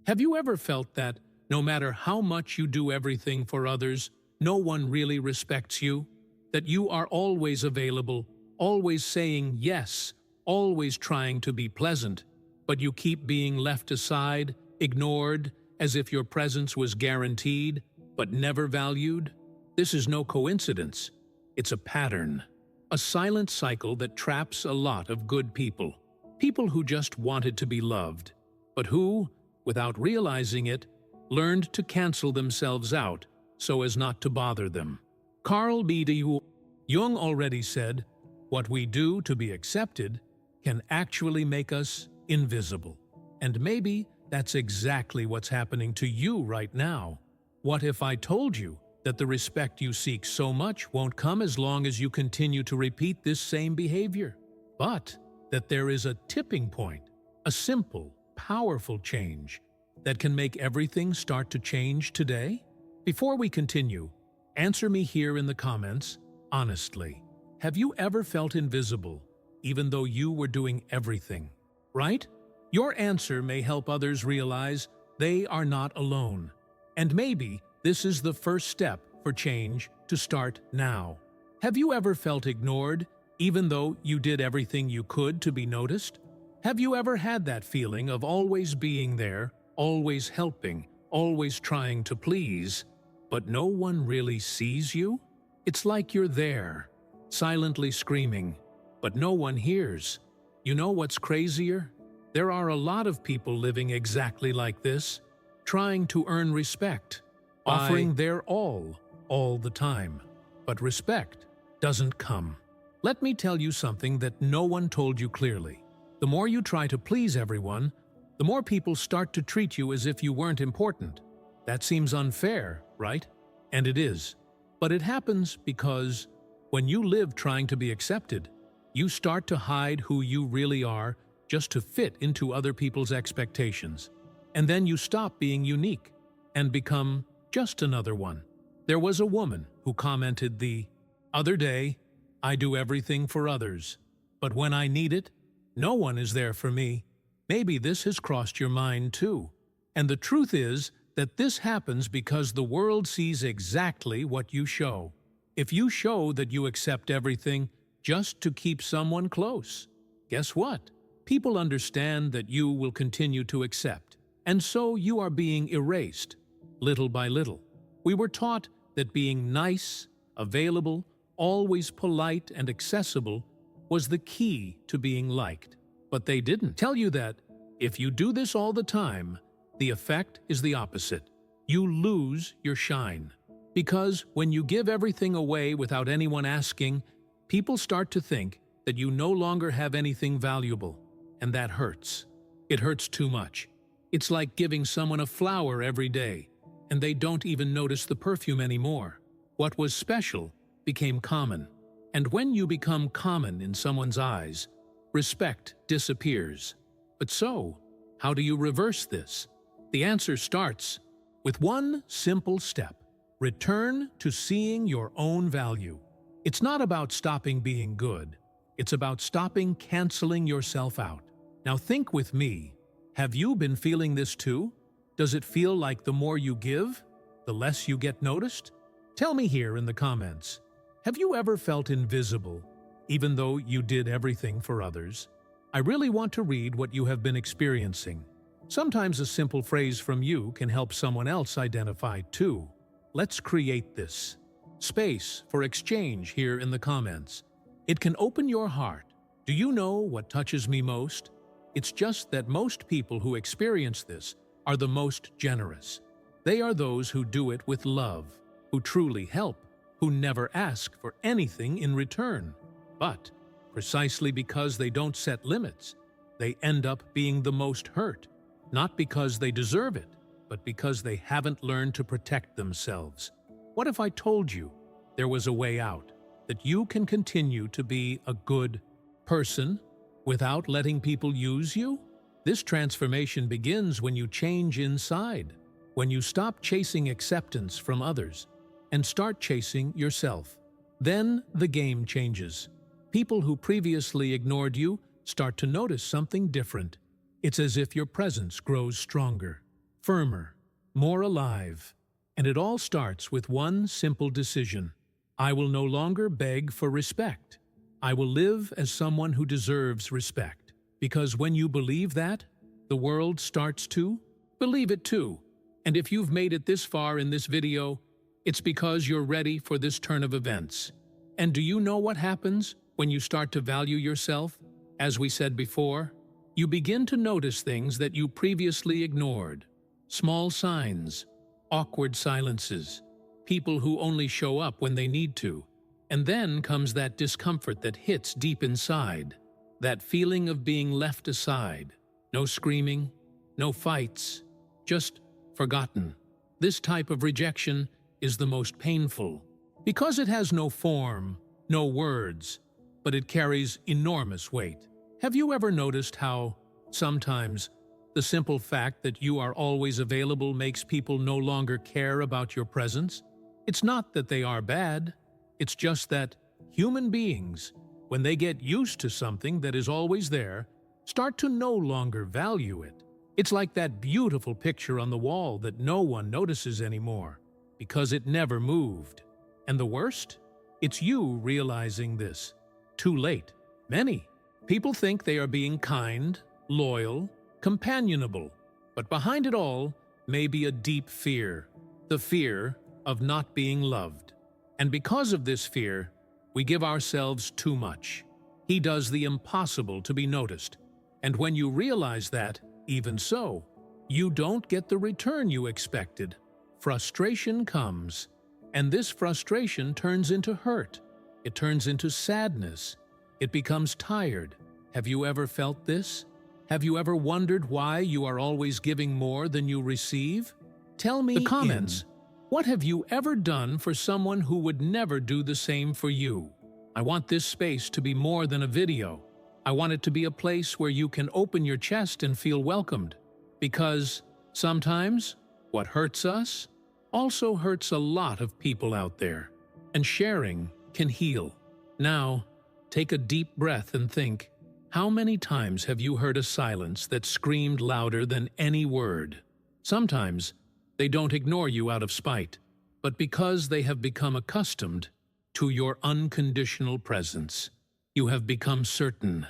Have you ever felt that no matter how much you do everything for others, no one really respects you? That you are always available, always saying yes, always trying to be pleasant, but you keep being left aside, ignored, as if your presence was guaranteed, but never valued? This is no coincidence. It's a pattern. A silent cycle that traps a lot of good people. People who just wanted to be loved, but who, without realizing it, learned to cancel themselves out so as not to bother them. Carl Jung already said, "What we do to be accepted can actually make us invisible." And maybe that's exactly what's happening to you right now. What if I told you that the respect you seek so much won't come as long as you continue to repeat this same behavior? But that there is a tipping point, a simple, powerful change that can make everything start to change today? Before we continue, answer me here in the comments, honestly. Have you ever felt invisible, even though you were doing everything, right? Your answer may help others realize they are not alone. And maybe this is the first step for change to start now. Have you ever felt ignored, even though you did everything you could to be noticed? Have you ever had that feeling of always being there, always helping, always trying to please, but no one really sees you? It's like you're there, silently screaming, but no one hears. You know what's crazier? There are a lot of people living exactly like this, trying to earn respect, offering their all the time. But respect doesn't come. Let me tell you something that no one told you clearly. The more you try to please everyone, the more people start to treat you as if you weren't important. That seems unfair, right? And it is. But it happens because when you live trying to be accepted, you start to hide who you really are just to fit into other people's expectations. And then you stop being unique and become just another one. There was a woman who commented the other day, "I do everything for others, but when I need it, no one is there for me." Maybe this has crossed your mind too. And the truth is that this happens because the world sees exactly what you show. If you show that you accept everything just to keep someone close, guess what? People understand that you will continue to accept, and so you are being erased, little by little. We were taught that being nice, available, always polite and accessible was the key to being liked. But they didn't tell you that if you do this all the time, the effect is the opposite. You lose your shine. Because when you give everything away without anyone asking, people start to think that you no longer have anything valuable, and that hurts. It hurts too much. It's like giving someone a flower every day, and they don't even notice the perfume anymore. What was special became common. And when you become common in someone's eyes, respect disappears. But so, how do you reverse this? The answer starts with one simple step. Return to seeing your own value. It's not about stopping being good. It's about stopping canceling yourself out. Now think with me. Have you been feeling this too? Does it feel like the more you give, the less you get noticed? Tell me here in the comments. Have you ever felt invisible, even though you did everything for others? I really want to read what you have been experiencing. Sometimes a simple phrase from you can help someone else identify too. Let's create this space for exchange here in the comments. It can open your heart. Do you know what touches me most? It's just that most people who experience this are the most generous. They are those who do it with love, who truly help, who never ask for anything in return. But precisely because they don't set limits, they end up being the most hurt, not because they deserve it, but because they haven't learned to protect themselves. What if I told you there was a way out, that you can continue to be a good person without letting people use you? This transformation begins when you change inside, when you stop chasing acceptance from others and start chasing yourself. Then the game changes. People who previously ignored you start to notice something different. It's as if your presence grows stronger. firmer, more alive. And it all starts with one simple decision. I will no longer beg for respect. I will live as someone who deserves respect. Because when you believe that, the world starts to believe it too. And if you've made it this far in this video, it's because you're ready for this turn of events. And do you know what happens when you start to value yourself? As we said before, you begin to notice things that you previously ignored. Small signs, awkward silences, people who only show up when they need to. And then comes that discomfort that hits deep inside, that feeling of being left aside. No screaming, no fights, just forgotten. This type of rejection is the most painful because it has no form, no words, but it carries enormous weight. Have you ever noticed how, sometimes, the simple fact that you are always available makes people no longer care about your presence? It's not that they are bad, it's just that human beings, when they get used to something that is always there, start to no longer value it. It's like that beautiful picture on the wall that no one notices anymore, because it never moved. And the worst? It's you realizing this. Too late. Many people think they are being kind, loyal, companionable, but behind it all may be a deep fear, the fear of not being loved. And because of this fear, we give ourselves too much. He does the impossible to be noticed. And when you realize that, even so, you don't get the return you expected. Frustration comes, and this frustration turns into hurt. It turns into sadness. It becomes tired. Have you ever felt this? Have you ever wondered why you are always giving more than you receive? Tell me in the comments, what have you ever done for someone who would never do the same for you? I want this space to be more than a video. I want it to be a place where you can open your chest and feel welcomed. Because sometimes what hurts us also hurts a lot of people out there. And sharing can heal. Now, take a deep breath and think, how many times have you heard a silence that screamed louder than any word? Sometimes they don't ignore you out of spite, but because they have become accustomed to your unconditional presence. You have become certain,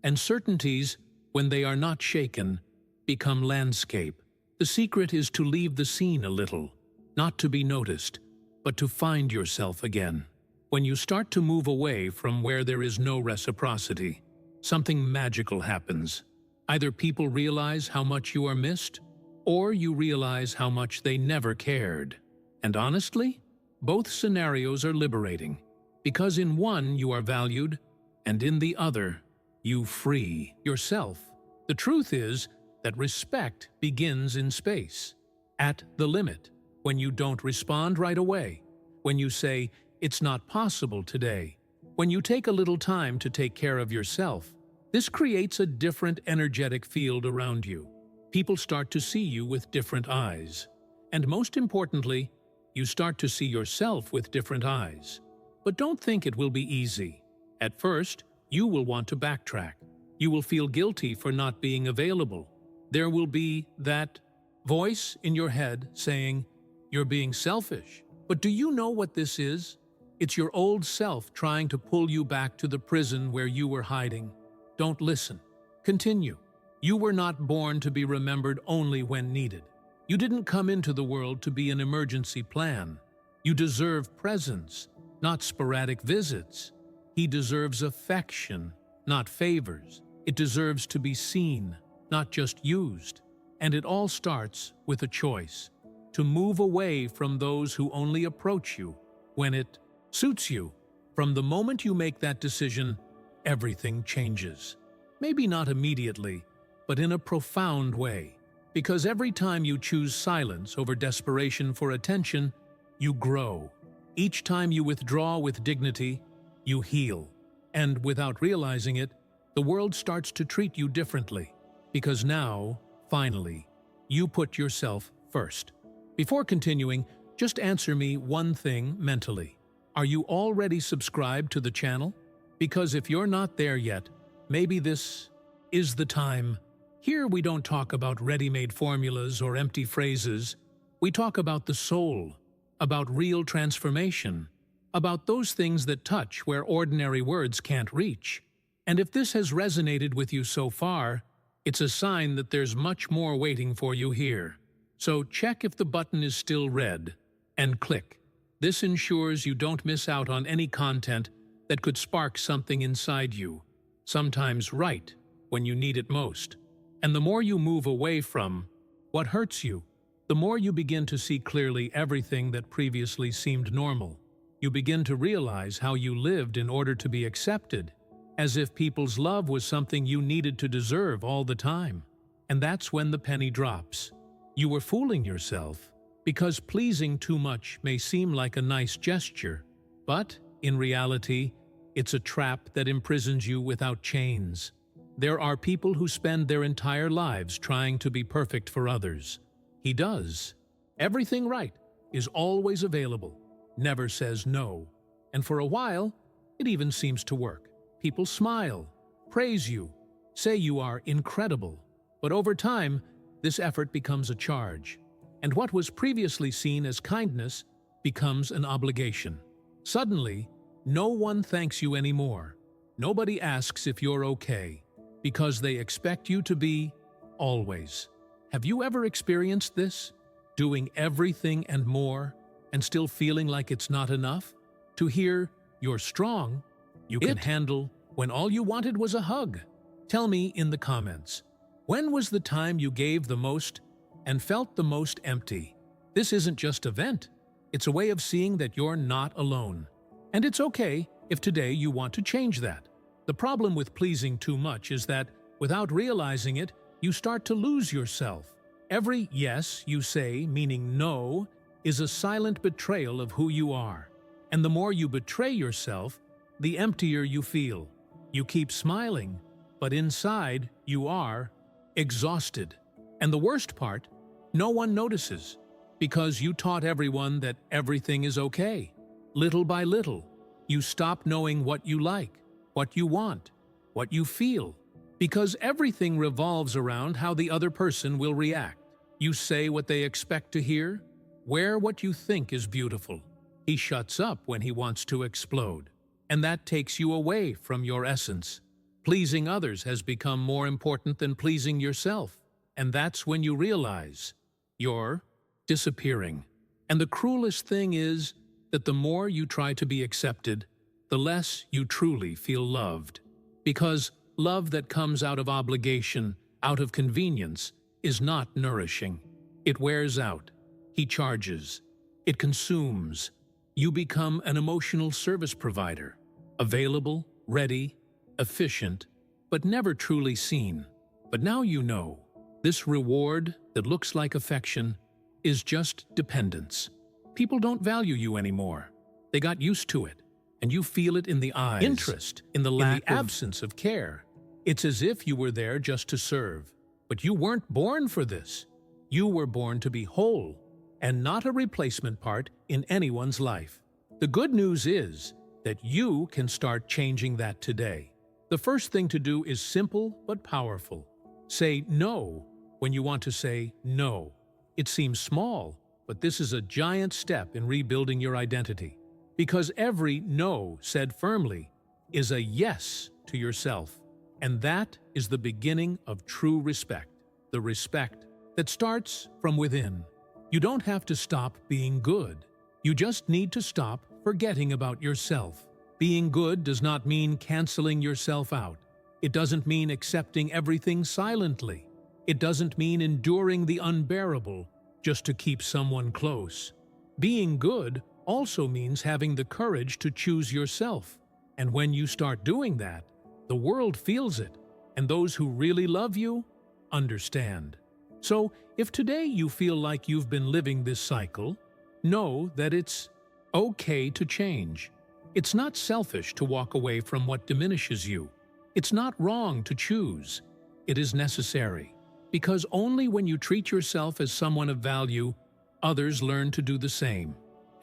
and certainties, when they are not shaken, become landscape. The secret is to leave the scene a little, not to be noticed, but to find yourself again. When you start to move away from where there is no reciprocity, something magical happens. Either people realize how much you are missed, or you realize how much they never cared. And honestly, both scenarios are liberating, because in one you are valued, and in the other, you free yourself. The truth is that respect begins in space, at the limit, when you don't respond right away, when you say, "It's not possible today," when you take a little time to take care of yourself. This creates a different energetic field around you. People start to see you with different eyes. And most importantly, you start to see yourself with different eyes. But don't think it will be easy. At first, you will want to backtrack. You will feel guilty for not being available. There will be that voice in your head saying, "You're being selfish." But do you know what this is? It's your old self trying to pull you back to the prison where you were hiding. Don't listen. Continue. You were not born to be remembered only when needed. You didn't come into the world to be an emergency plan. You deserve presence, not sporadic visits. He deserves affection, not favors. It deserves to be seen, not just used. And it all starts with a choice, to move away from those who only approach you when it suits you. From the moment you make that decision, everything changes. Maybe not immediately, but in a profound way. Because every time you choose silence over desperation for attention, you grow. Each time you withdraw with dignity, you heal. And without realizing it, the world starts to treat you differently. Because now, finally, you put yourself first. Before continuing, just answer me one thing mentally. Are you already subscribed to the channel? Because if you're not there yet, maybe this is the time. Here we don't talk about ready-made formulas or empty phrases. We talk about the soul, about real transformation, about those things that touch where ordinary words can't reach. And if this has resonated with you so far, it's a sign that there's much more waiting for you here. So check if the button is still red, and click. This ensures you don't miss out on any content that could spark something inside you, sometimes right when you need it most. And the more you move away from what hurts you, the more you begin to see clearly everything that previously seemed normal. You begin to realize how you lived in order to be accepted, as if people's love was something you needed to deserve all the time. And that's when the penny drops. You were fooling yourself, because pleasing too much may seem like a nice gesture, but, in reality, it's a trap that imprisons you without chains. There are people who spend their entire lives trying to be perfect for others. He does. Everything right, is always available, never says no. And for a while, it even seems to work. People smile, praise you, say you are incredible. But over time, this effort becomes a charge. And what was previously seen as kindness becomes an obligation. Suddenly, no one thanks you anymore. Nobody asks if you're okay, because they expect you to be always. Have you ever experienced this? Doing everything and more, and still feeling like it's not enough? To hear, you're strong, you can handle, when all you wanted was a hug. Tell me in the comments, when was the time you gave the most and felt the most empty? This isn't just a vent. It's a way of seeing that you're not alone. And it's okay if today you want to change that. The problem with pleasing too much is that, without realizing it, you start to lose yourself. Every yes you say, meaning no, is a silent betrayal of who you are. And the more you betray yourself, the emptier you feel. You keep smiling, but inside you are exhausted. And the worst part, no one notices, because you taught everyone that everything is okay. Little by little, you stop knowing what you like, what you want, what you feel, because everything revolves around how the other person will react. You say what they expect to hear, wear what you think is beautiful. He shuts up when he wants to explode, and that takes you away from your essence. Pleasing others has become more important than pleasing yourself, and that's when you realize you're disappearing. And the cruelest thing is that the more you try to be accepted, the less you truly feel loved. Because love that comes out of obligation, out of convenience, is not nourishing. It wears out. He charges. It consumes. You become an emotional service provider, available, ready, efficient, but never truly seen. But now you know, this reward that looks like affection is just dependence. People don't value you anymore. They got used to it, and you feel it in the eyes. Interest, in the absence of care. It's as if you were there just to serve. But you weren't born for this. You were born to be whole, and not a replacement part in anyone's life. The good news is that you can start changing that today. The first thing to do is simple but powerful. Say no when you want to say no. It seems small, but this is a giant step in rebuilding your identity. Because every no said firmly is a yes to yourself. And that is the beginning of true respect, the respect that starts from within. You don't have to stop being good. You just need to stop forgetting about yourself. Being good does not mean canceling yourself out. It doesn't mean accepting everything silently. It doesn't mean enduring the unbearable just to keep someone close. Being good also means having the courage to choose yourself. And when you start doing that, the world feels it, and those who really love you understand. So, if today you feel like you've been living this cycle, know that it's okay to change. It's not selfish to walk away from what diminishes you. It's not wrong to choose. It is necessary. Because only when you treat yourself as someone of value, others learn to do the same.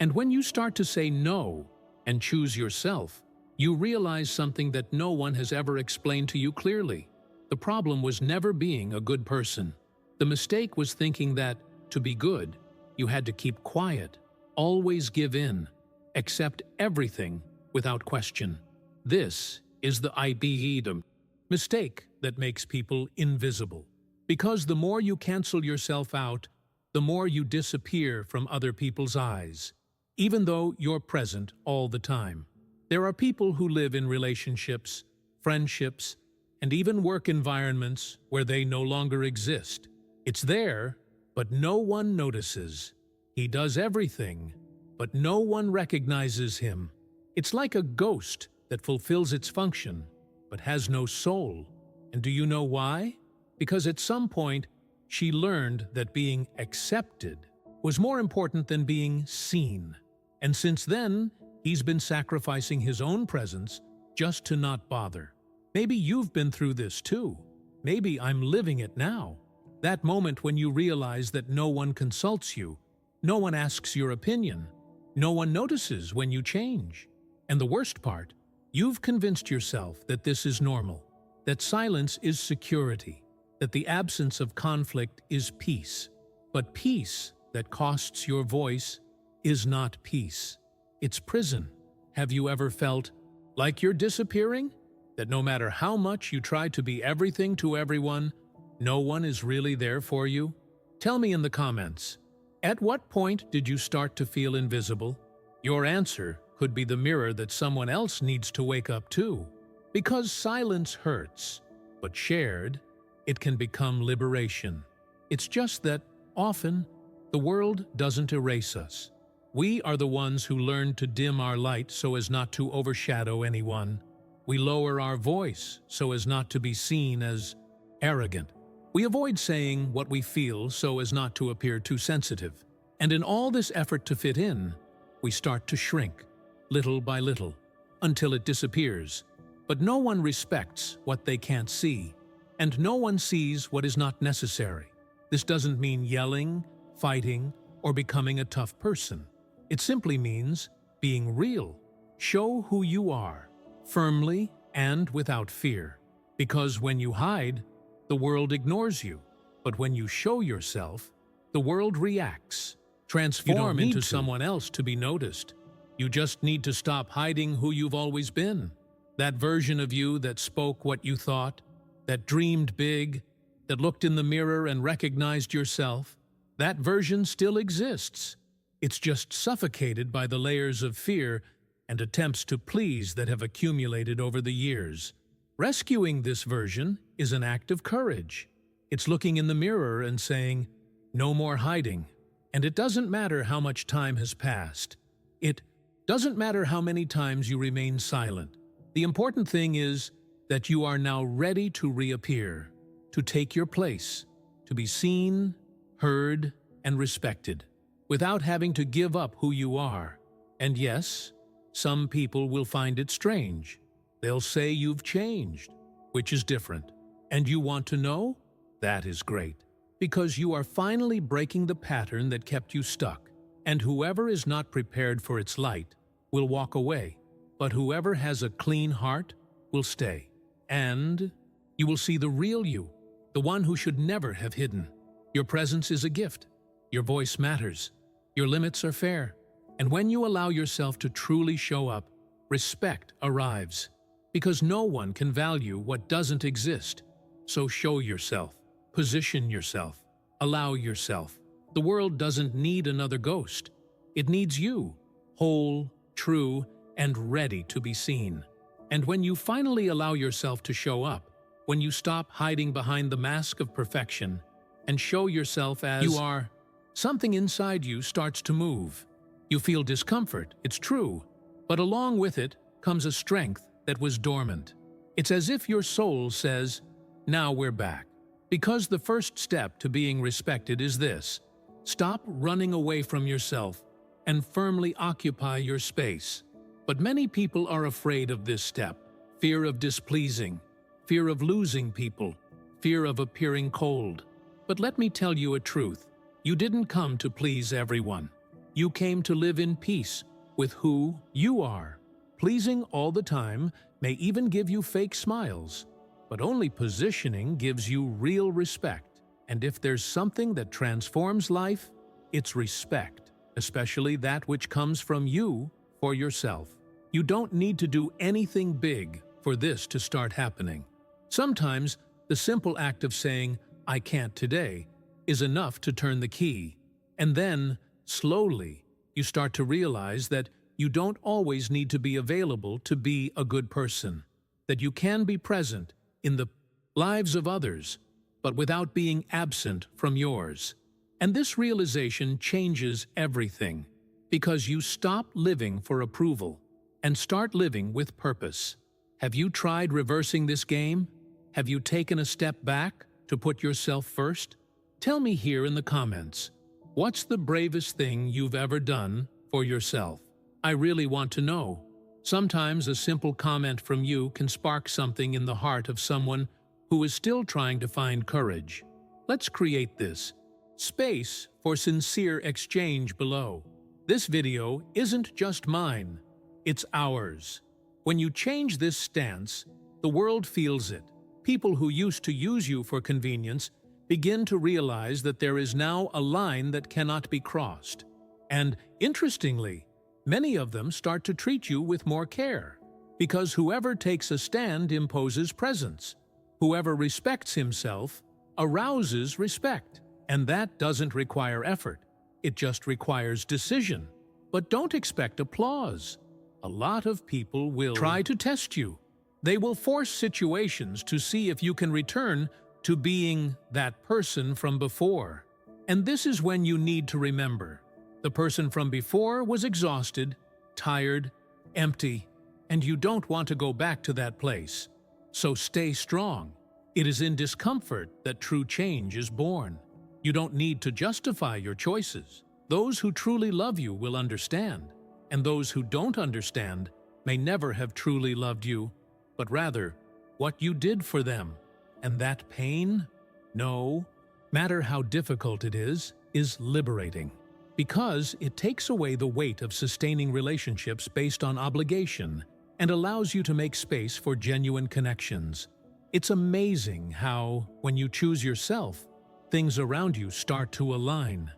And when you start to say no and choose yourself, you realize something that no one has ever explained to you clearly. The The problem was never being a good person. The mistake was thinking that, to be good, you had to keep quiet, always give in, accept everything without question. This is the IBEDM mistake that makes people invisible. Because the more you cancel yourself out, the more you disappear from other people's eyes, even though you're present all the time. There are people who live in relationships, friendships, and even work environments where they no longer exist. It's there, but no one notices. He does everything, but no one recognizes him. It's like a ghost that fulfills its function, but has no soul. And do you know why? Because at some point, she learned that being accepted was more important than being seen. And since then, he's been sacrificing his own presence just to not bother. Maybe you've been through this too. Maybe I'm living it now. That moment when you realize that no one consults you, no one asks your opinion, no one notices when you change. And the worst part, you've convinced yourself that this is normal, that silence is security, that the absence of conflict is peace. But peace that costs your voice is not peace. It's prison. Have you ever felt like you're disappearing? That no matter how much you try to be everything to everyone, no one is really there for you? Tell me in the comments. At what point did you start to feel invisible? Your answer could be the mirror that someone else needs to wake up to. Because silence hurts, but shared, it can become liberation. It's just that, often, the world doesn't erase us. We are the ones who learn to dim our light so as not to overshadow anyone. We lower our voice so as not to be seen as arrogant. We avoid saying what we feel so as not to appear too sensitive. And in all this effort to fit in, we start to shrink, little by little, until it disappears. But no one respects what they can't see, and no one sees what is not necessary. This doesn't mean yelling, fighting, or becoming a tough person. It simply means being real. Show who you are, firmly and without fear. Because when you hide, the world ignores you. But when you show yourself, the world reacts. Transform into someone else to be noticed. You just need to stop hiding who you've always been. That version of you that spoke what you thought, that dreamed big, that looked in the mirror and recognized yourself, that version still exists. It's just suffocated by the layers of fear and attempts to please that have accumulated over the years. Rescuing this version is an act of courage. It's looking in the mirror and saying, "No more hiding." And it doesn't matter how much time has passed. It doesn't matter how many times you remain silent. The important thing is that you are now ready to reappear, to take your place, to be seen, heard, and respected, without having to give up who you are. And yes, some people will find it strange. They'll say you've changed, which is different. And you want to know? That is great, because you are finally breaking the pattern that kept you stuck. And whoever is not prepared for its light will walk away. But whoever has a clean heart will stay. And you will see the real you, the one who should never have hidden. Your presence is a gift. Your voice matters. Your limits are fair. And when you allow yourself to truly show up, respect arrives. Because no one can value what doesn't exist. So show yourself. Position yourself. Allow yourself. The world doesn't need another ghost. It needs you, whole, true, and ready to be seen. And when you finally allow yourself to show up, when you stop hiding behind the mask of perfection and show yourself as you are, something inside you starts to move. You feel discomfort, it's true, but along with it comes a strength that was dormant. It's as if your soul says, "Now we're back." Because the first step to being respected is this: stop running away from yourself and firmly occupy your space. But many people are afraid of this step. Fear of displeasing, fear of losing people, fear of appearing cold. But let me tell you a truth. You didn't come to please everyone. You came to live in peace with who you are. Pleasing all the time may even give you fake smiles. but only positioning gives you real respect. And if there's something that transforms life, it's respect, especially that which comes from you for yourself. You don't need to do anything big for this to start happening. Sometimes, the simple act of saying, "I can't today," is enough to turn the key. And then, slowly, you start to realize that you don't always need to be available to be a good person, that you can be present in the lives of others, but without being absent from yours. And this realization changes everything, because you stop living for approval and start living with purpose. Have you tried reversing this game? Have you taken a step back to put yourself first? Tell me here in the comments, what's the bravest thing you've ever done for yourself? I really want to know. Sometimes a simple comment from you can spark something in the heart of someone who is still trying to find courage. Let's create this space for sincere exchange below. This video isn't just mine, it's ours. When you change this stance, the world feels it. People who used to use you for convenience begin to realize that there is now a line that cannot be crossed. And interestingly, many of them start to treat you with more care, because whoever takes a stand imposes presence. Whoever respects himself arouses respect, and that doesn't require effort. It just requires decision. But don't expect applause. A lot of people will try to test you. They will force situations to see if you can return to being that person from before. And this is when you need to remember, the person from before was exhausted, tired, empty, and you don't want to go back to that place. So stay strong. It is in discomfort that true change is born. You don't need to justify your choices. Those who truly love you will understand, and those who don't understand may never have truly loved you, but rather what you did for them. And that pain, no matter how difficult it is liberating. Because it takes away the weight of sustaining relationships based on obligation and allows you to make space for genuine connections. It's amazing how, when you choose yourself, things around you start to align.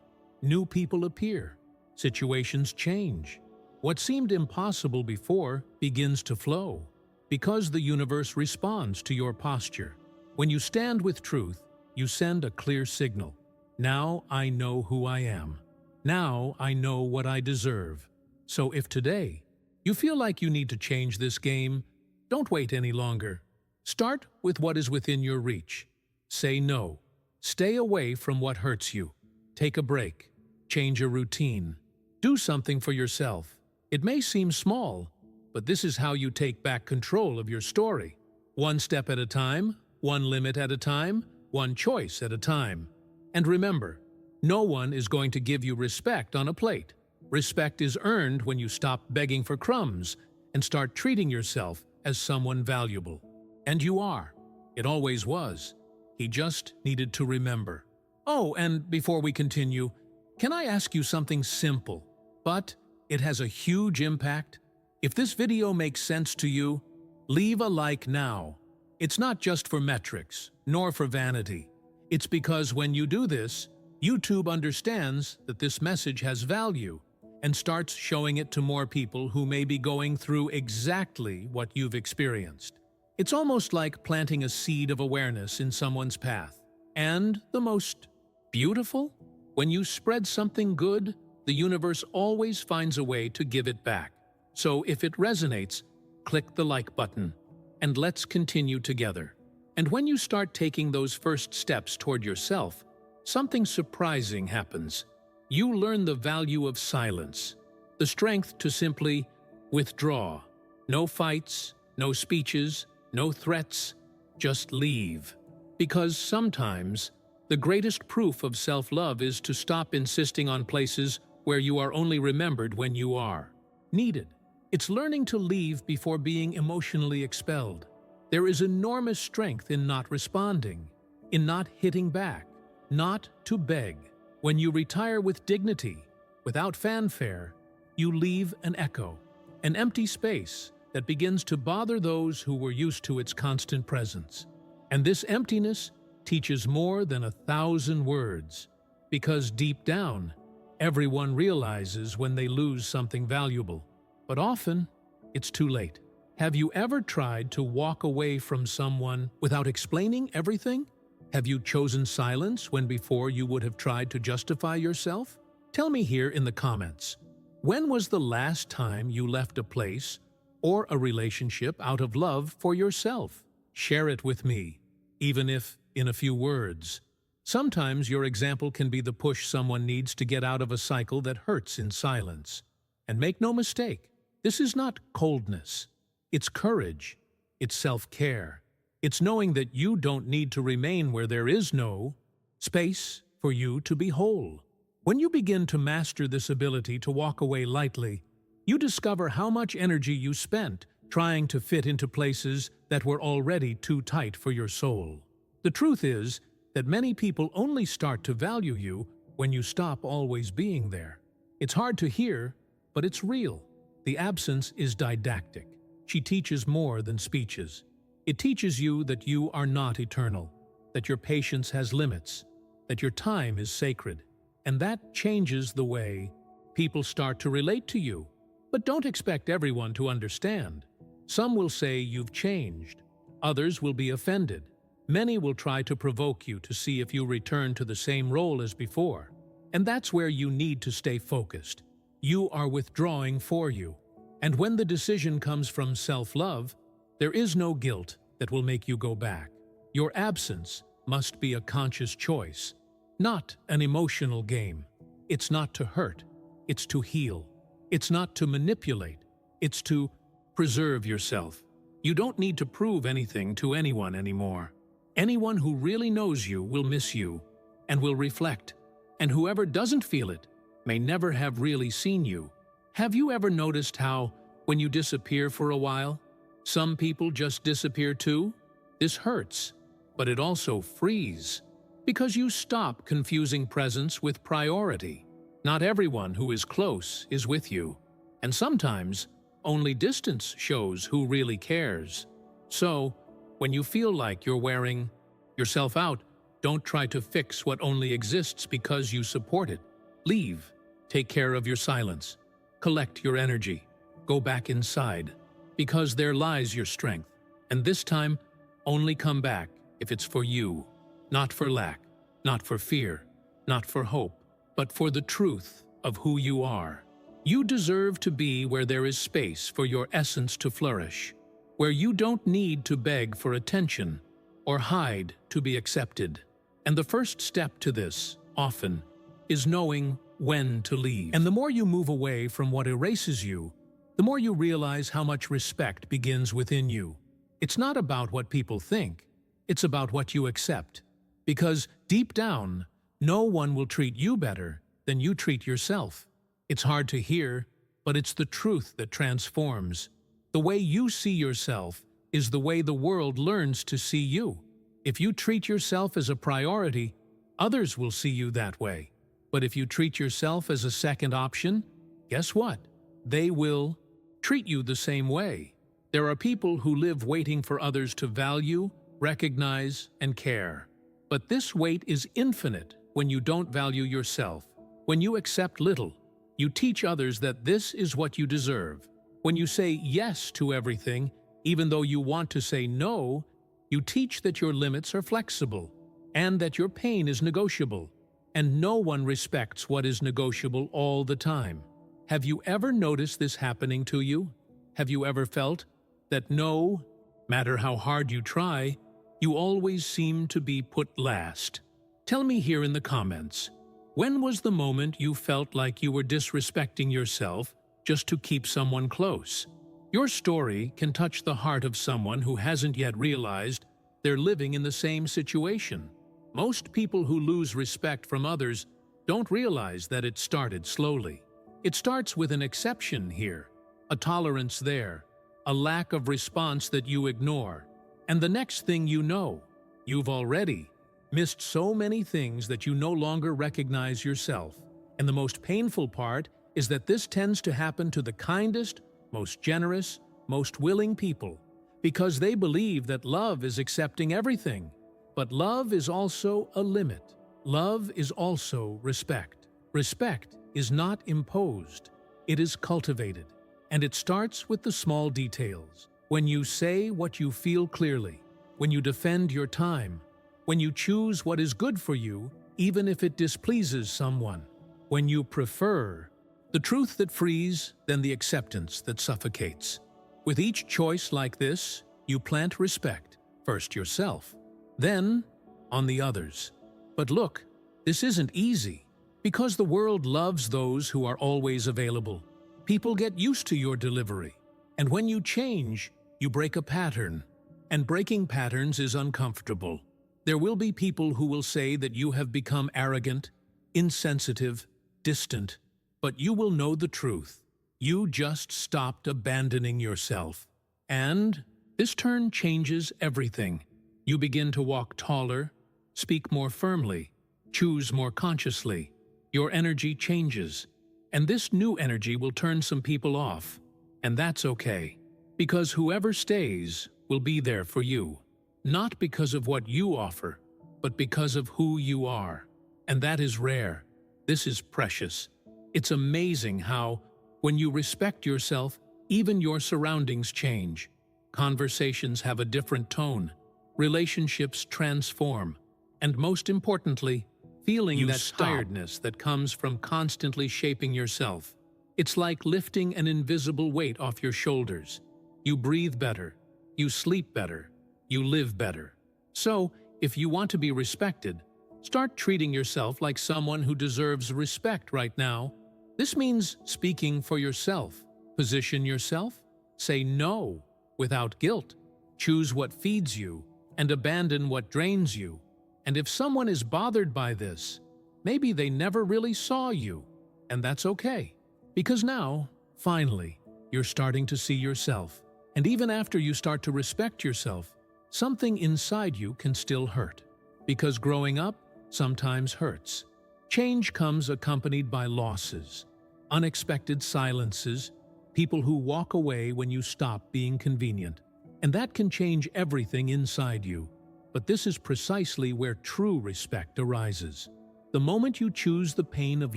New people appear. Situations change. What seemed impossible before begins to flow, because the universe responds to your posture. When you stand with truth, you send a clear signal. Now I know who I am. Now I know what I deserve. So if today you feel like you need to change this game, don't wait any longer. Start with what is within your reach. Say no. Stay away from what hurts you. Take a break. Change a routine. Do something for yourself. It may seem small, but this is how you take back control of your story. One step at a time, one limit at a time, one choice at a time. And remember, no one is going to give you respect on a plate. Respect is earned when you stop begging for crumbs and start treating yourself as someone valuable. And you are. It always was. He just needed to remember. Oh, and before we continue, can I ask you something simple, but it has a huge impact? If this video makes sense to you, leave a like now. It's not just for metrics, nor for vanity. It's because when you do this, YouTube understands that this message has value and starts showing it to more people who may be going through exactly what you've experienced. It's almost like planting a seed of awareness in someone's path. And the most beautiful? When you spread something good, the universe always finds a way to give it back. So if it resonates, click the like button, and let's continue together. And when you start taking those first steps toward yourself, something surprising happens. You learn the value of silence, the strength to simply withdraw. No fights, no speeches, no threats, just leave. Because sometimes, the greatest proof of self-love is to stop insisting on places where you are only remembered when you are needed. It's learning to leave before being emotionally expelled. There is enormous strength in not responding, in not hitting back, not to beg. When you retire with dignity, without fanfare, you leave an echo, an empty space that begins to bother those who were used to its constant presence. And this emptiness teaches more than 1,000 words, because deep down, everyone realizes when they lose something valuable. But often, it's too late. Have you ever tried to walk away from someone without explaining everything? Have you chosen silence when before you would have tried to justify yourself? Tell me here in the comments. When was the last time you left a place or a relationship out of love for yourself? Share it with me, even if in a few words. Sometimes your example can be the push someone needs to get out of a cycle that hurts in silence. And make no mistake, this is not coldness. It's courage. It's self-care. It's knowing that you don't need to remain where there is no space for you to be whole. When you begin to master this ability to walk away lightly, you discover how much energy you spent trying to fit into places that were already too tight for your soul. The truth is that many people only start to value you when you stop always being there. It's hard to hear, but it's real. The absence is didactic. She teaches more than speeches. It teaches you that you are not eternal, that your patience has limits, that your time is sacred, and that changes the way people start to relate to you. But don't expect everyone to understand. Some will say you've changed. Others will be offended. Many will try to provoke you to see if you return to the same role as before. And that's where you need to stay focused. You are withdrawing for you. And when the decision comes from self-love, there is no guilt that will make you go back. Your absence must be a conscious choice, not an emotional game. It's not to hurt, it's to heal. It's not to manipulate, it's to preserve yourself. You don't need to prove anything to anyone anymore. Anyone who really knows you will miss you and will reflect. And whoever doesn't feel it may never have really seen you. Have you ever noticed how, when you disappear for a while, some people just disappear too? This hurts, but it also frees, because you stop confusing presence with priority. Not everyone who is close is with you, and sometimes only distance shows who really cares. So, when you feel like you're wearing yourself out, don't try to fix what only exists because you support it. Leave. Take care of your silence. Collect your energy. Go back inside, because there lies your strength. And this time, only come back if it's for you, not for lack, not for fear, not for hope, but for the truth of who you are. You deserve to be where there is space for your essence to flourish, where you don't need to beg for attention or hide to be accepted. And the first step to this, often, is knowing when to leave. And the more you move away from what erases you, the more you realize how much respect begins within you. It's not about what people think, it's about what you accept. Because deep down, no one will treat you better than you treat yourself. It's hard to hear, but it's the truth that transforms. The way you see yourself is the way the world learns to see you. If you treat yourself as a priority, others will see you that way. But if you treat yourself as a second option, guess what? They will treat you the same way. There are people who live waiting for others to value, recognize, and care. But this wait is infinite when you don't value yourself. When you accept little, you teach others that this is what you deserve. When you say yes to everything, even though you want to say no, you teach that your limits are flexible and that your pain is negotiable. And no one respects what is negotiable all the time. Have you ever noticed this happening to you? Have you ever felt that no matter how hard you try, you always seem to be put last? Tell me here in the comments, when was the moment you felt like you were disrespecting yourself just to keep someone close? Your story can touch the heart of someone who hasn't yet realized they're living in the same situation. Most people who lose respect from others don't realize that it started slowly. It starts with an exception here, a tolerance there, a lack of response that you ignore. And the next thing you know, you've already missed so many things that you no longer recognize yourself. And the most painful part is that this tends to happen to the kindest, most generous, most willing people, because they believe that love is accepting everything. But love is also a limit. Love is also respect. Respect is not imposed. It is cultivated. And it starts with the small details. When you say what you feel clearly, when you defend your time, when you choose what is good for you, even if it displeases someone, when you prefer the truth that frees than the acceptance that suffocates. With each choice like this, you plant respect, first yourself, then on the others. But look, this isn't easy, because the world loves those who are always available. People get used to your delivery, and when you change, you break a pattern, and breaking patterns is uncomfortable. There will be people who will say that you have become arrogant, insensitive, distant, but you will know the truth. You just stopped abandoning yourself. And this turn changes everything. You begin to walk taller, speak more firmly, choose more consciously. Your energy changes, and this new energy will turn some people off. And that's okay, because whoever stays will be there for you. Not because of what you offer, but because of who you are. And that is rare. This is precious. It's amazing how, when you respect yourself, even your surroundings change. Conversations have a different tone. Relationships transform. And most importantly, feeling that tiredness that comes from constantly shaping yourself. It's like lifting an invisible weight off your shoulders. You breathe better. You sleep better. You live better. So, if you want to be respected, start treating yourself like someone who deserves respect right now. This means speaking for yourself. Position yourself. Say no without guilt. Choose what feeds you and abandon what drains you. And if someone is bothered by this, maybe they never really saw you. And that's okay. Because now, finally, you're starting to see yourself. And even after you start to respect yourself, something inside you can still hurt. Because growing up sometimes hurts. Change comes accompanied by losses, unexpected silences, people who walk away when you stop being convenient. And that can change everything inside you. But this is precisely where true respect arises. The moment you choose the pain of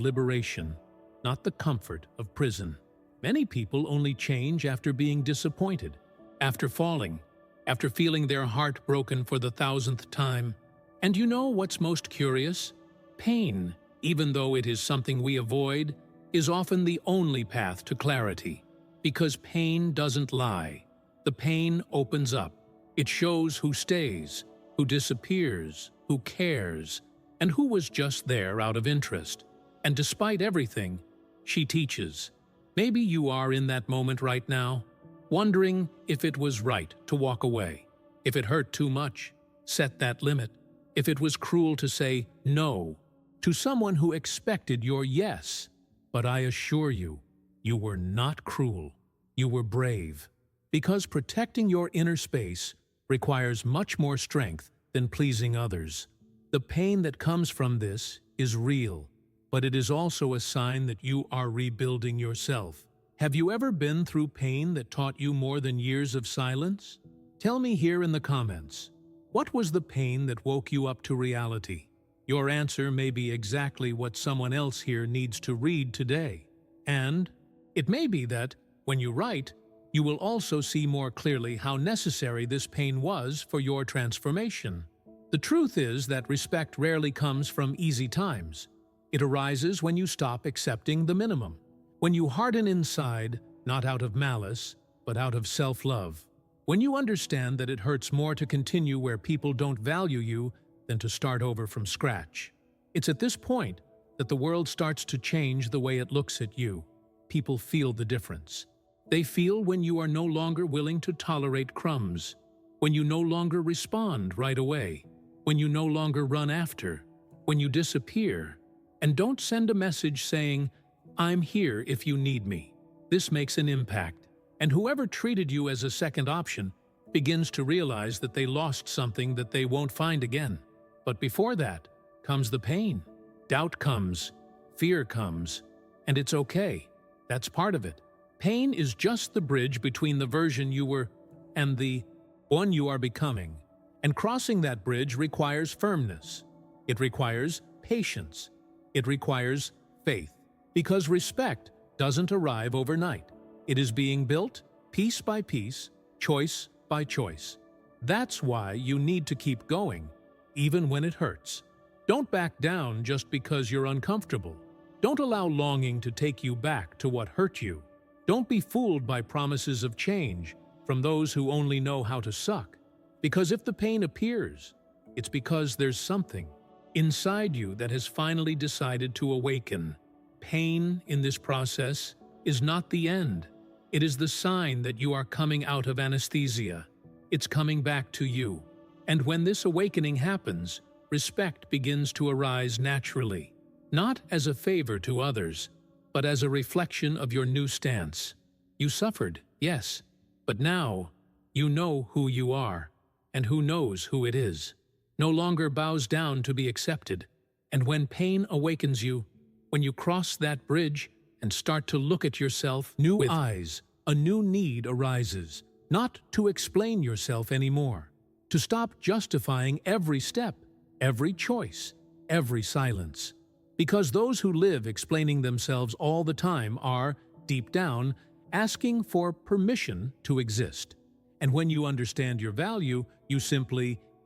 liberation, not the comfort of prison. Many people only change after being disappointed, after falling, after feeling their heart broken for the 1000th time. And you know what's most curious? Pain, even though it is something we avoid, is often the only path to clarity. Because pain doesn't lie. The pain opens up. It shows who stays, who disappears, who cares, and who was just there out of interest. And despite everything, she teaches. Maybe you are in that moment right now, wondering if it was right to walk away, if it hurt too much, set that limit, if it was cruel to say no to someone who expected your yes. But I assure you, you were not cruel. You were brave. Because protecting your inner space requires much more strength than pleasing others. The pain that comes from this is real, but it is also a sign that you are rebuilding yourself. Have you ever been through pain that taught you more than years of silence? Tell me here in the comments, what was the pain that woke you up to reality? Your answer may be exactly what someone else here needs to read today. And it may be that, when you write, you will also see more clearly how necessary this pain was for your transformation. The truth is that respect rarely comes from easy times. It arises when you stop accepting the minimum, when you harden inside, not out of malice, but out of self-love. When you understand that it hurts more to continue where people don't value you than to start over from scratch. It's at this point that the world starts to change the way it looks at you. People feel the difference. They feel when you are no longer willing to tolerate crumbs, when you no longer respond right away, when you no longer run after, when you disappear, and don't send a message saying, "I'm here if you need me." This makes an impact, and whoever treated you as a second option begins to realize that they lost something that they won't find again. But before that comes the pain. Doubt comes, fear comes, and it's okay. That's part of it. Pain is just the bridge between the version you were and the one you are becoming. And crossing that bridge requires firmness. It requires patience. It requires faith. Because respect doesn't arrive overnight. It is being built piece by piece, choice by choice. That's why you need to keep going, even when it hurts. Don't back down just because you're uncomfortable. Don't allow longing to take you back to what hurt you. Don't be fooled by promises of change from those who only know how to suck. Because if the pain appears, it's because there's something inside you that has finally decided to awaken. Pain in this process is not the end. It is the sign that you are coming out of anesthesia. It's coming back to you. And when this awakening happens, respect begins to arise naturally, not as a favor to others, but as a reflection of your new stance. You suffered, yes, but now you know who you are, and who knows who it is. No longer bows down to be accepted. And when pain awakens you, when you cross that bridge and start to look at yourself with eyes, a new need arises, not to explain yourself anymore, to stop justifying every step, every choice, every silence. Because those who live explaining themselves all the time are, deep down, asking for permission to exist. And when you understand your value,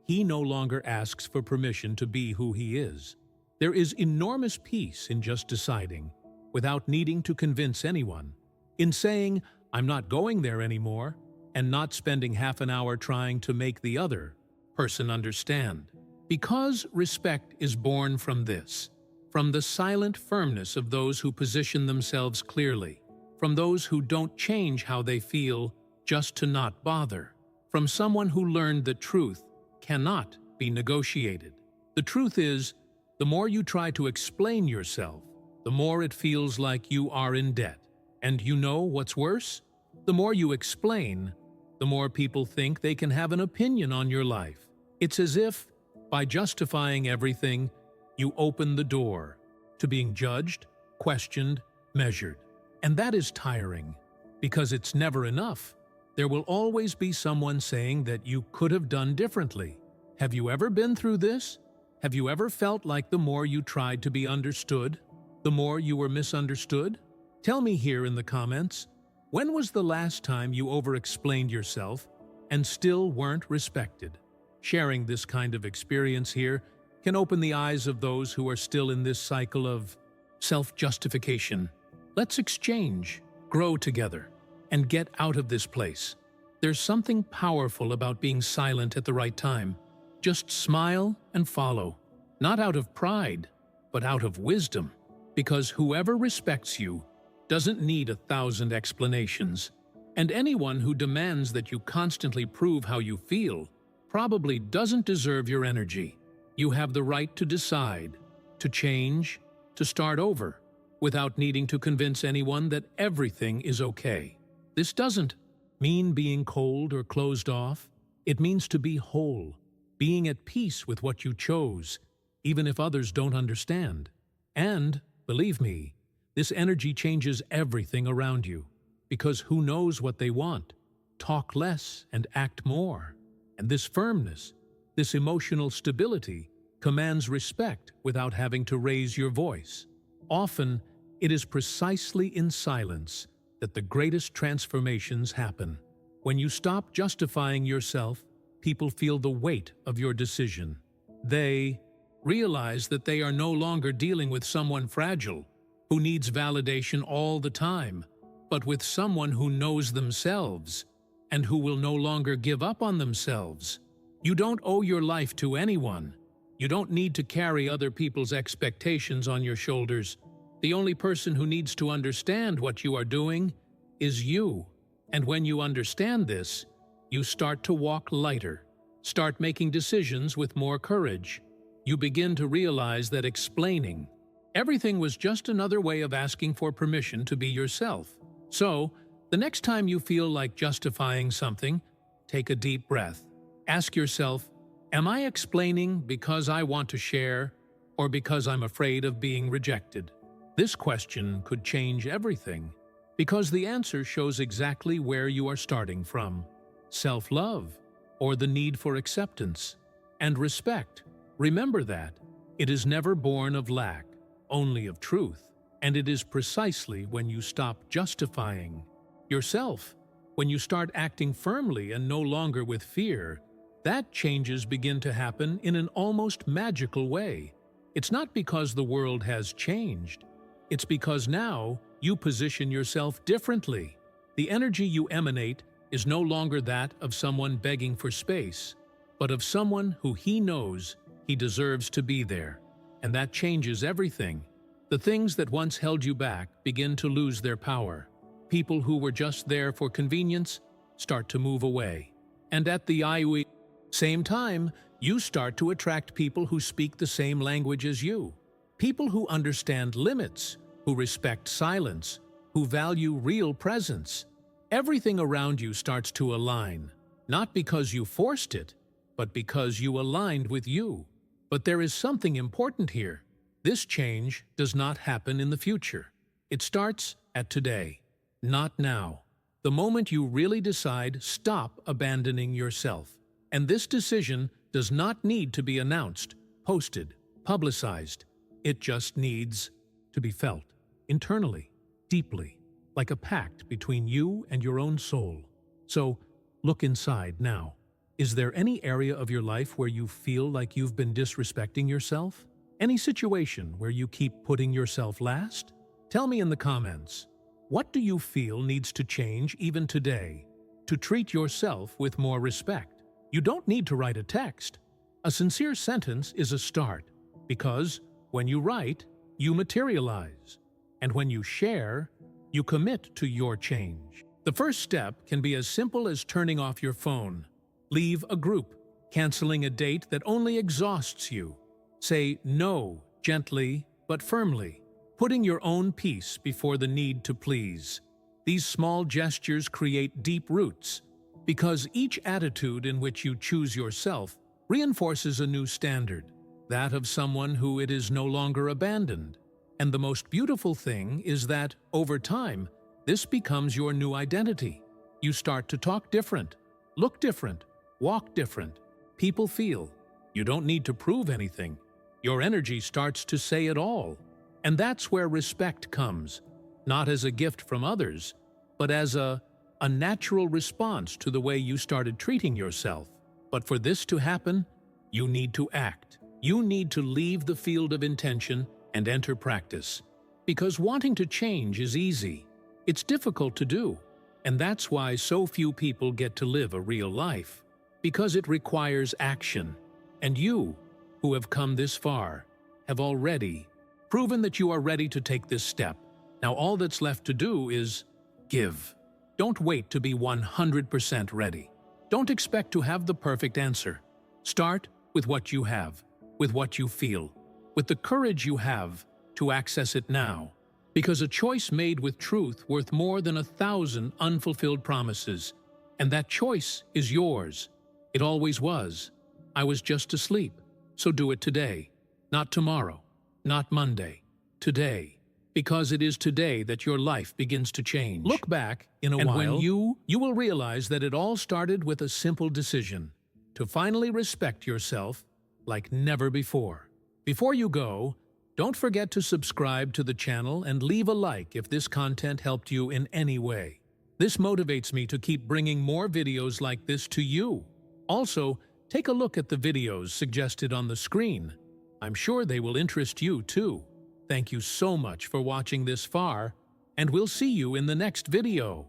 he no longer asks for permission to be who he is. There is enormous peace in just deciding, without needing to convince anyone, in saying, I'm not going there anymore, and not spending half an hour trying to make the other person understand. Because respect is born from this, from the silent firmness of those who position themselves clearly, from those who don't change how they feel just to not bother, from someone who learned that truth cannot be negotiated. The truth is, the more you try to explain yourself, the more it feels like you are in debt. And you know what's worse? The more you explain, the more people think they can have an opinion on your life. It's as if, by justifying everything, you open the door to being judged, questioned, measured. And that is tiring, because it's never enough. There will always be someone saying that you could have done differently. Have you ever been through this? Have you ever felt like the more you tried to be understood, the more you were misunderstood? Tell me here in the comments, when was the last time you over-explained yourself and still weren't respected? Sharing this kind of experience here can open the eyes of those who are still in this cycle of self-justification. Let's exchange, grow together, and get out of this place. There's something powerful about being silent at the right time. Just smile and follow, not out of pride, but out of wisdom. Because whoever respects you doesn't need 1,000 explanations. And anyone who demands that you constantly prove how you feel probably doesn't deserve your energy. You have the right to decide, to change, to start over, without needing to convince anyone that everything is okay. This doesn't mean being cold or closed off. It means to be whole, being at peace with what you chose, even if others don't understand. And, believe me, this energy changes everything around you, because who knows what they want? Talk less and act more. And this firmness, this emotional stability, commands respect without having to raise your voice. Often, it is precisely in silence that the greatest transformations happen. When you stop justifying yourself, people feel the weight of your decision. They realize that they are no longer dealing with someone fragile, who needs validation all the time, but with someone who knows themselves and who will no longer give up on themselves. You don't owe your life to anyone. You don't need to carry other people's expectations on your shoulders. The only person who needs to understand what you are doing is you. And when you understand this, you start to walk lighter, start making decisions with more courage. You begin to realize that explaining everything was just another way of asking for permission to be yourself. So, the next time you feel like justifying something, take a deep breath. Ask yourself, am I explaining because I want to share or because I'm afraid of being rejected? This question could change everything, because the answer shows exactly where you are starting from: self-love or the need for acceptance. And respect, remember that, it is never born of lack, only of truth. And it is precisely when you stop justifying yourself, when you start acting firmly and no longer with fear, that changes begin to happen in an almost magical way. It's not because the world has changed. It's because now you position yourself differently. The energy you emanate is no longer that of someone begging for space, but of someone who he knows he deserves to be there. And that changes everything. The things that once held you back begin to lose their power. People who were just there for convenience start to move away. And at the same time, you start to attract people who speak the same language as you. People who understand limits, who respect silence, who value real presence. Everything around you starts to align, not because you forced it, but because you aligned with you. But there is something important here. This change does not happen in the future. It starts at today, not now. The moment you really decide, stop abandoning yourself. And this decision does not need to be announced, posted, publicized. It just needs to be felt internally, deeply, like a pact between you and your own soul. So, look inside now. Is there any area of your life where you feel like you've been disrespecting yourself? Any situation where you keep putting yourself last? Tell me in the comments. What do you feel needs to change even today to treat yourself with more respect? You don't need to write a text. A sincere sentence is a start, because when you write, you materialize. And when you share, you commit to your change. The first step can be as simple as turning off your phone. Leave a group, canceling a date that only exhausts you. Say no gently but firmly, putting your own peace before the need to please. These small gestures create deep roots, because each attitude in which you choose yourself reinforces a new standard, that of someone who it is no longer abandoned. And the most beautiful thing is that, over time, this becomes your new identity. You start to talk different, look different, walk different. People feel. You don't need to prove anything. Your energy starts to say it all. And that's where respect comes, not as a gift from others, but as a natural response to the way you started treating yourself. But for this to happen, you need to act. You need to leave the field of intention and enter practice. Because wanting to change is easy. It's difficult to do. And that's why so few people get to live a real life. Because it requires action. And you, who have come this far, have already proven that you are ready to take this step. Now all that's left to do is give. Don't wait to be 100% ready. Don't expect to have the perfect answer. Start with what you have, with what you feel, with the courage you have to access it now. Because a choice made with truth worth more than 1,000 unfulfilled promises. And that choice is yours. It always was. I was just asleep. So do it today, not tomorrow, not Monday, today. Because it is today that your life begins to change. Look back in a while, and when you will realize that it all started with a simple decision, to finally respect yourself like never before. Before you go, don't forget to subscribe to the channel and leave a like if this content helped you in any way. This motivates me to keep bringing more videos like this to you. Also, take a look at the videos suggested on the screen. I'm sure they will interest you too. Thank you so much for watching this far, and we'll see you in the next video.